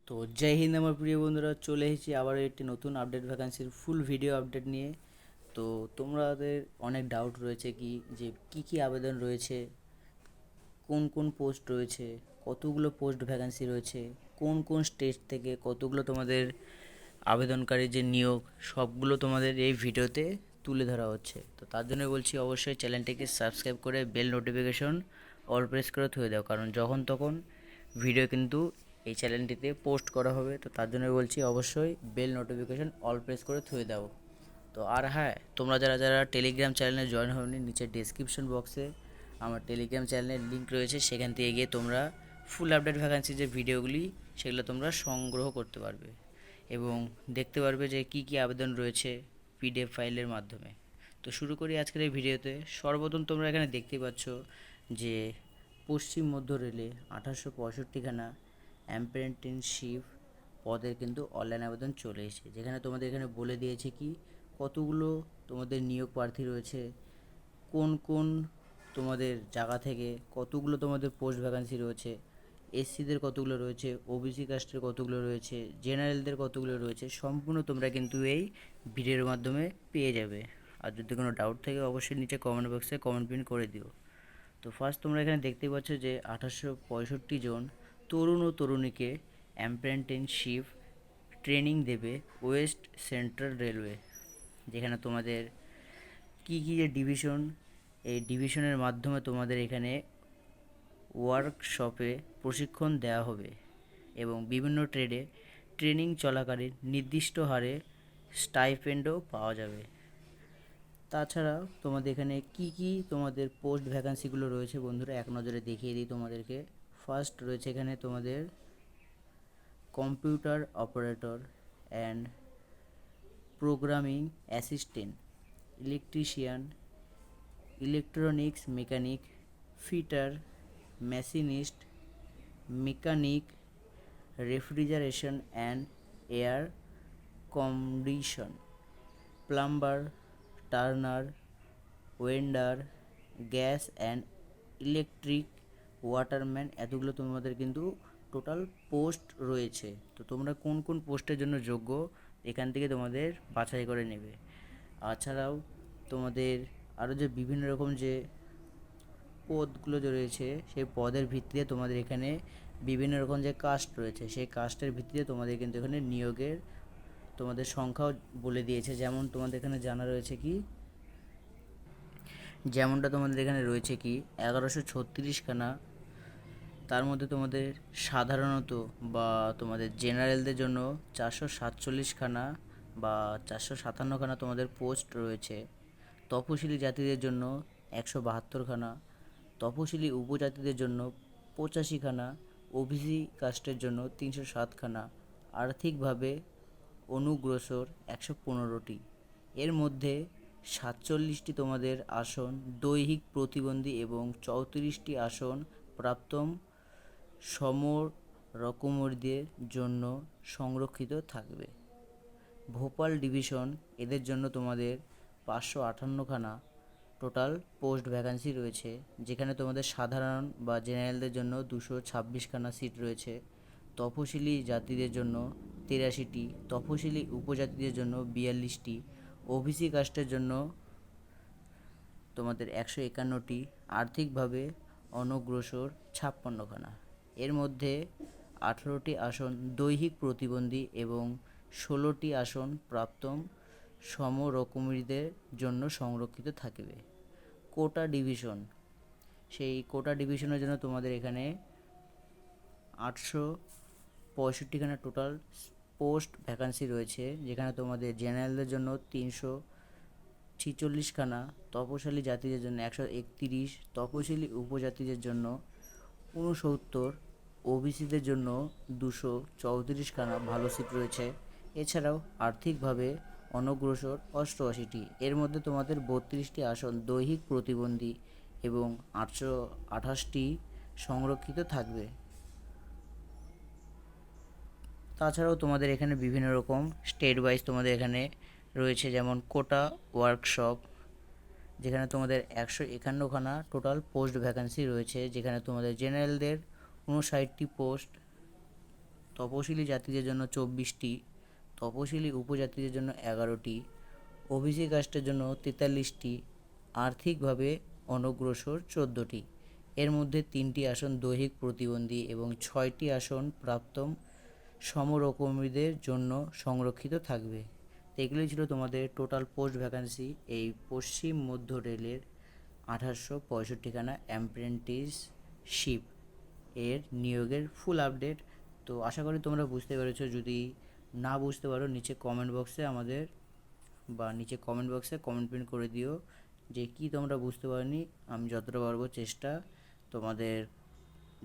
তো জয় হিন্দ আমার প্রিয় বন্ধুরা, চলে এসেছি আবারও একটি নতুন আপডেট ভ্যাকান্সির ফুল ভিডিও আপডেট নিয়ে। তো তোমাদের অনেক ডাউট রয়েছে যে কি কি আবেদন রয়েছে, কোন কোন পোস্ট রয়েছে, কতগুলো পোস্ট ভ্যাকান্সি রয়েছে, কোন কোন স্টেট থেকে কতগুলো তোমাদের আবেদনকারী যে নিয়োগ, সবগুলো তোমাদের এই ভিডিওতে তুলে ধরা হচ্ছে। তো তার জন্য বলছি অবশ্যই চ্যানেলটিকে সাবস্ক্রাইব করে বেল নোটিফিকেশন অল প্রেস করে থুয়ে দাও, কারণ যখন তখন ভিডিও কিন্তু এই চ্যানেলটিতে পোস্ট করা হবে। তো তার জন্য বলছি অবশ্যই বেল নোটিফিকেশন অল প্রেস করে থুয়ে দাও। তো আর হ্যাঁ, তোমরা যারা যারা টেলিগ্রাম চ্যানেলে জয়েন হওনি, নিচে ডেসক্রিপশন বক্সে আমার টেলিগ্রাম চ্যানেলের লিঙ্ক রয়েছে, সেখান থেকে গিয়ে তোমরা ফুল আপডেট ভ্যাকান্সি যে ভিডিওগুলি সেগুলো তোমরা সংগ্রহ করতে পারবে এবং দেখতে পারবে যে কি কি আবেদন রয়েছে পিডিএফ ফাইলের মাধ্যমে। তো শুরু করি আজকের এই ভিডিওতে। সর্বপ্রথম তোমরা এখানে দেখতে পাচ্ছ যে পশ্চিম মধ্য রেলে 1865খানা অ্যাপ্রেন্টিসশিপ পদের কিন্তু অনলাইন আবেদন চলে এসেছে, যেখানে তোমাদের এখানে বলে দিয়েছে কি কতগুলো তোমাদের নিয়োগ প্রার্থী রয়েছে, কোন কোন তোমাদের জায়গা থেকে কতগুলো তোমাদের পোস্ট ভ্যাকান্সি রয়েছে, এসসিদের কতগুলো রয়েছে, ওবিসি কাস্টের কতগুলো রয়েছে, জেনারেলদের কতগুলো রয়েছে, সম্পূর্ণ তোমরা কিন্তু এই ভিডিওর মাধ্যমে পেয়ে যাবে। আর যদি কোনো ডাউট থাকে অবশ্যই নিচে কমেন্ট বক্সে কমেন্ট পিন করে দিও। তো ফার্স্ট তোমরা এখানে দেখতেই পাচ্ছ যে 1865 জন তরুণ ও তরুণীকে অ্যাপ্রেন্টিসশিপ ট্রেনিং দেবে ওয়েস্ট সেন্ট্রাল রেলওয়ে, যেখানে তোমাদের কী কী যে ডিভিশন, এই ডিভিশনের মাধ্যমে তোমাদের এখানে ওয়ার্কশপে প্রশিক্ষণ দেওয়া হবে এবং বিভিন্ন ট্রেডে ট্রেনিং চলাকালীন নির্দিষ্ট হারে স্টাইপেন্ডও পাওয়া যাবে। তাছাড়া তোমাদের এখানে কি কি তোমাদের পোস্ট ভ্যাকান্সিগুলো রয়েছে বন্ধুরা এক নজরে দেখিয়ে দিই তোমাদেরকে। ফার্স্ট রয়েছে এখানে তোমাদের computer operator and programming assistant, electrician, electronics mechanic, fitter, machinist, mechanic, refrigeration and air condition, plumber, turner, welder, gas and electric waterman, এতগুলো তোমাদের কিন্তু টোটাল পোস্ট রয়েছে। তো তোমরা কোন কোন পোস্টের জন্য যোগ্য এখান থেকে তোমাদের বাছাই করে নেবে। তাছাড়াও তোমাদের আরও যে বিভিন্ন রকম যে পদগুলো যে রয়েছে সেই পদের ভিত্তিতে তোমাদের এখানে বিভিন্ন রকম যে কাস্ট রয়েছে সেই কাস্টের ভিত্তিতে তোমাদের কিন্তু এখানে নিয়োগের তোমাদের সংখ্যাও বলে দিয়েছে। যেমন তোমাদের এখানে জানা রয়েছে কি, যেমনটা তোমাদের এখানে রয়েছে কি 1136খানা, তার মধ্যে তোমাদের সাধারণত বা তোমাদের জেনারেলদের জন্য 447খানা বা 457খানা তোমাদের পোস্ট রয়েছে, তপশিলি জাতিদের জন্য 172খানা, তপশিলি উপজাতিদের জন্য 85খানা, ওবিসি কাস্টের জন্য 307খানা, আর্থিকভাবে অনুগ্রসর 115টি। এর মধ্যে 47টি তোমাদের আসন দৈহিক প্রতিবন্ধী এবং 34টি আসন প্রাপ্তম সমরকমদের জন্য সংরক্ষিত থাকবে। ভোপাল ডিভিশন, এদের জন্য তোমাদের 558খানা টোটাল পোস্ট ভ্যাকান্সি রয়েছে, যেখানে তোমাদের সাধারণ বা জেনারেলদের জন্য 226খানা সিট রয়েছে, তপশিলি জাতিদের জন্য 83টি, তপশিলি উপজাতিদের জন্য 42টি, ওবিসি কাস্টের জন্য তোমাদের 151টি, আর্থিকভাবে অনগ্রসর 56খানা। এর মধ্যে 18টি আসন দৈহিক প্রতিবন্ধী এবং 16টি আসন প্রাপ্তম সমরকমীদের জন্য সংরক্ষিত থাকবে। কোটা ডিভিশন, সেই কোটা ডিভিশনের জন্য তোমাদের এখানে 865খানা টোটাল পোস্ট ভ্যাকান্সি রয়েছে, যেখানে তোমাদের জেনারেলদের জন্য 346খানা, তপশিলি জাতিদের জন্য 131, তপশিলি উপজাতিদের জন্য 69, ওবিসিদের জন্য 234খানা ভালো সিট রয়েছে। এছাড়াও আর্থিকভাবে অনগ্রসর 88টি। এর মধ্যে তোমাদের 32টি আসন দৈহিক প্রতিবন্ধী এবং 828টি সংরক্ষিত থাকবে। তাছাড়াও তোমাদের এখানে বিভিন্ন রকম স্টেট ওয়াইজ তোমাদের এখানে রয়েছে, যেমন কোটা ওয়ার্কশপ, যেখানে তোমাদের 151খানা টোটাল পোস্ট ভ্যাকান্সি রয়েছে, যেখানে তোমাদের জেনারেলদের 59টি পোস্ট, তপশিলি জাতিদের জন্য 24টি, তপশিলি উপজাতিদের জন্য 11টি, ওবিসি কাস্টের জন্য 43টি, আর্থিকভাবে অনগ্রসর 14টি। এর মধ্যে 3টি আসন দৈহিক প্রতিবন্ধী এবং 6টি আসন প্রাপ্তম সমরকমীদের জন্য সংরক্ষিত থাকবে। তো এগুলোই ছিল তোমাদের টোটাল পোস্ট ভ্যাকান্সি এই পশ্চিম মধ্য রেলের 1865খানা অ্যাপ্রেন্টিসশিপ এর নিয়োগের ফুল আপডেট। তো আশা করি তোমরা বুঝতে পেরেছো। যদি না বুঝতে পারো নিচে কমেন্ট বক্সে কমেন্ট প্রিন্ট করে দিও যে কি তোমরা বুঝতে পারোনি। আমি যতটা পারবো চেষ্টা তোমাদের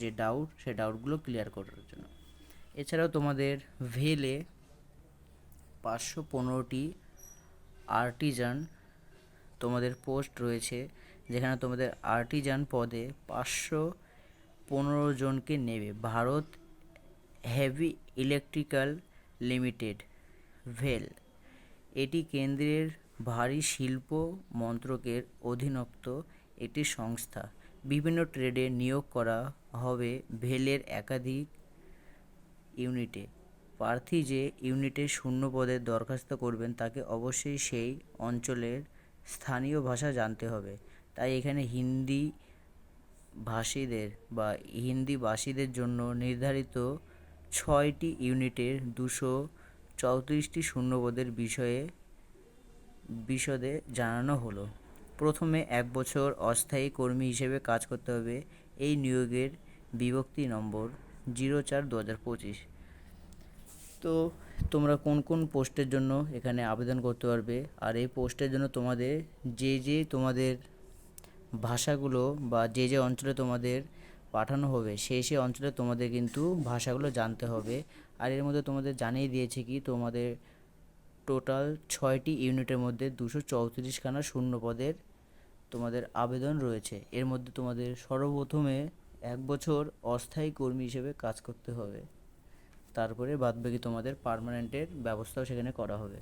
যে ডাউট সেই ডাউটগুলো ক্লিয়ার করার জন্য। এছাড়াও তোমাদের ভেলে 515টি আর্টিজান তোমাদের পোস্ট রয়েছে, যেখানে তোমাদের আর্টিজান পদে 515 জনকে নেবে। ভারত হেভি ইলেকট্রিক্যাল লিমিটেড ভেল, এটি কেন্দ্রের ভারী শিল্প মন্ত্রকের অধীনস্থ একটি সংস্থা। বিভিন্ন ট্রেডে নিয়োগ করা হবে ভেলের একাধিক ইউনিটে। প্রার্থী যে ইউনিটে শূন্য পদে দরখাস্ত করবেন তাকে অবশ্যই সেই অঞ্চলের স্থানীয় ভাষা জানতে হবে। তাই এখানে হিন্দি ভাষীদের জন্য নির্ধারিত 6টি ইউনিটের 234টি শূন্যপদের বিশদে জানানো হলো। প্রথমে 1 বছর অস্থায়ী কর্মী হিসেবে কাজ করতে হবে। এই নিয়োগের বিজ্ঞপ্তি নম্বর 04/2025। তো তোমরা কোন কোন পোস্টের জন্য এখানে আবেদন করতে পারবে, আর এই পোস্টের জন্য তোমাদের তোমাদের ভাষাগুলো বা যে অঞ্চলে তোমাদের পাঠানো হবে সেই অঞ্চলে তোমাদের কিন্তু ভাষাগুলো জানতে হবে। আর এর মধ্যে তোমাদের জানিয়ে দিয়েছে কি তোমাদের টোটাল 6টি ইউনিটের মধ্যে 234খানা শূন্য পদের তোমাদের আবেদন রয়েছে। এর মধ্যে তোমাদের সর্বপ্রথমে 1 বছর অস্থায়ী কর্মী হিসেবে কাজ করতে হবে, তারপরে বাদবাকি তোমাদের পার্মানেন্টের ব্যবস্থাও সেখানে করা হবে।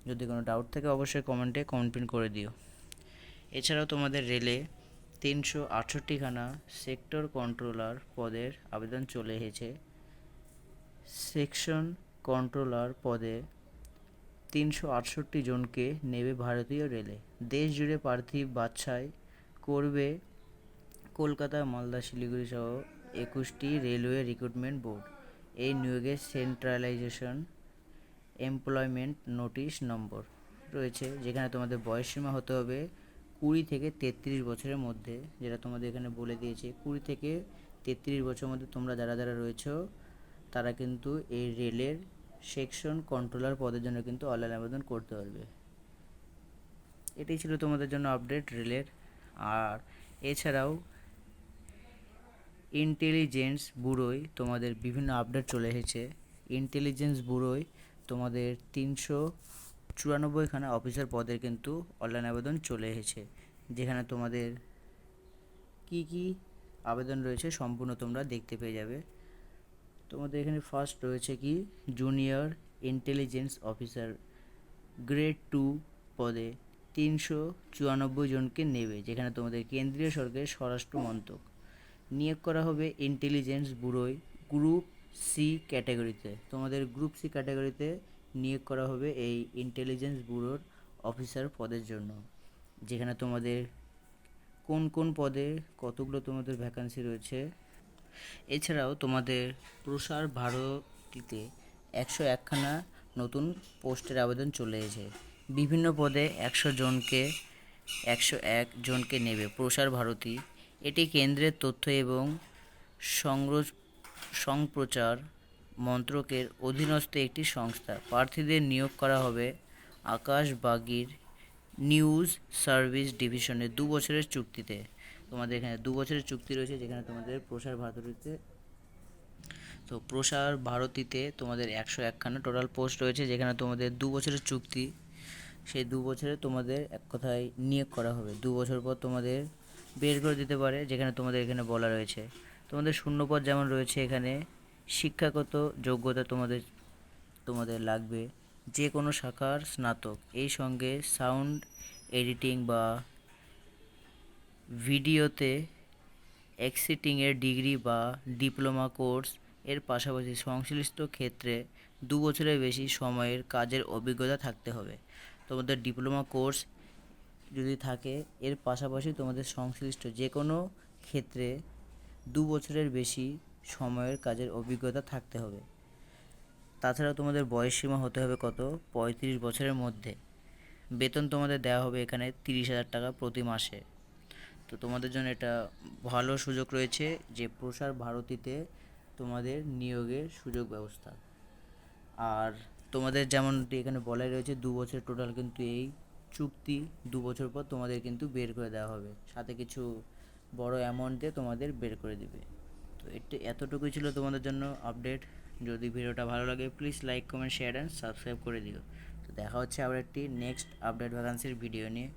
যদি কোনো ডাউট থাকে অবশ্যই কমেন্ট প্রিন্ট করে দিও। এছাড়াও তোমাদের রেলে 368খানা সেক্টর কন্ট্রোলার পদের আবেদন চলে এসেছে। সেকশন কন্ট্রোলার পদে 368 জনকে নেবে ভারতীয় রেলে। দেশ জুড়ে প্রার্থী বাছাই করবে কলকাতা, মালদা, শিলিগুড়ি সহ 21টি রেলওয়ে রিক্রুটমেন্ট বোর্ড। এই নিয়োগের সেন্ট্রালাইজেশন এমপ্লয়মেন্ট নোটিশ নম্বর রয়েছে, যেখানে তোমাদের বয়সসীমা হতে হবে 20 থেকে 33 বছরের মধ্যে, যেটা তোমাদের এখানে বলে দিয়েছে। 20 থেকে 33 বছরের মধ্যে তোমরা যারা রয়েছো তারা কিন্তু এই রেলের সেকশন কন্ট্রোলার পদের জন্য কিন্তু অনলাইন আবেদন করতে পারবে। এটাই ছিল তোমাদের জন্য আপডেট রেলের। আর এছাড়াও ইন্টেলিজেন্স ব্যুরোয় তোমাদের বিভিন্ন আপডেট চলে এসেছে। ইন্টেলিজেন্স ব্যুরোয় তোমাদের 394খানা অফিসার পদের কিন্তু অনলাইন আবেদন চলে এসেছে, যেখানে তোমাদের কি কি আবেদন রয়েছে সম্পূর্ণ তোমরা দেখতে পেয়ে যাবে। তোমাদের এখানে ফার্স্ট রয়েছে কি জুনিয়র ইন্টেলিজেন্স অফিসার গ্রেড 2 পদে 394 জনকে নেবে, যেখানে তোমাদের কেন্দ্রীয় সরকারের স্বরাষ্ট্র মন্ত্রক। নিয়োগ করা হবে ইন্টেলিজেন্স ব্যুরোয় গ্রুপ সি ক্যাটাগরিতে। তোমাদের গ্রুপ সি ক্যাটাগরিতে নিয়োগ করা হবে এই ইন্টেলিজেন্স ব্যুরোর অফিসার পদের জন্য, যেখানে তোমাদের কোন কোন পদে কতগুলো তোমাদের ভ্যাকান্সি রয়েছে। এছাড়াও তোমাদের প্রসার ভারতীতে 101খানা নতুন পোস্টের আবেদন চলে এসেছে। বিভিন্ন পদে 101 জনকে নেবে প্রসার ভারতী। এটি কেন্দ্রের তথ্য এবং সম্প্রচার মন্ত্রকের অধীনস্থ একটি সংস্থা। প্রার্থীদের নিয়োগ করা হবে আকাশবাগীর নিউজ সার্ভিস ডিভিশনে 2 বছরের চুক্তিতে। তোমাদের এখানে 2 বছরের চুক্তি রয়েছে, যেখানে তোমাদের প্রসার ভারতীতে তোমাদের 101খানা টোটাল পোস্ট রয়েছে, যেখানে তোমাদের 2 বছরের চুক্তি। সেই 2 বছরে তোমাদের এক কথায় নিয়োগ করা হবে। 2 বছর পর তোমাদের বের করে দিতে পারে, যেখানে তোমাদের এখানে বলা রয়েছে তোমাদের শূন্যপদ যেমন রয়েছে। এখানে শিক্ষাগত যোগ্যতা তোমাদের লাগবে যে কোনো শাখার স্নাতক, এই সঙ্গে সাউন্ড এডিটিং বা ভিডিওতে এক্সিটিংয়ের ডিগ্রি বা ডিপ্লোমা কোর্স এর পাশাপাশি সংশ্লিষ্ট ক্ষেত্রে 2 বছরের বেশি সময়ের কাজের অভিজ্ঞতা থাকতে হবে। তোমাদের ডিপ্লোমা কোর্স যদি থাকে, এর পাশাপাশি তোমাদের সংশ্লিষ্ট যে কোনো ক্ষেত্রে 2 বছরের বেশি সময়ের কাজের অভিজ্ঞতা থাকতে হবে। তাছাড়া তোমাদের বয়সসীমা হতে হবে কত, 35 বছরের মধ্যে। বেতন তোমাদের দেওয়া হবে এখানে 30,000 টাকা প্রতি মাসে। তো তোমাদের জন্য এটা ভালো সুযোগ রয়েছে যে প্রসার ভারতীতে তোমাদের নিয়োগের সুযোগ ব্যবস্থা। আর তোমাদের যেমনটি এখানে বলাই রয়েছে 2 বছর টোটাল, কিন্তু এই চুক্তি 2 বছর পর তোমাদের কিন্তু বের করে দেওয়া হবে, সাথে কিছু বড় অ্যামাউন্ট দিয়ে তোমাদের বের করে দিবে। তো এতটুকুই ছিল তোমাদের জন্য আপডেট। যদি ভিডিওটা ভালো লাগে please like, comment, share and subscribe করে দিও। তো দেখা হচ্ছে আবার একটি নেক্সট আপডেট ভ্যাকান্সির ভিডিও নিয়ে।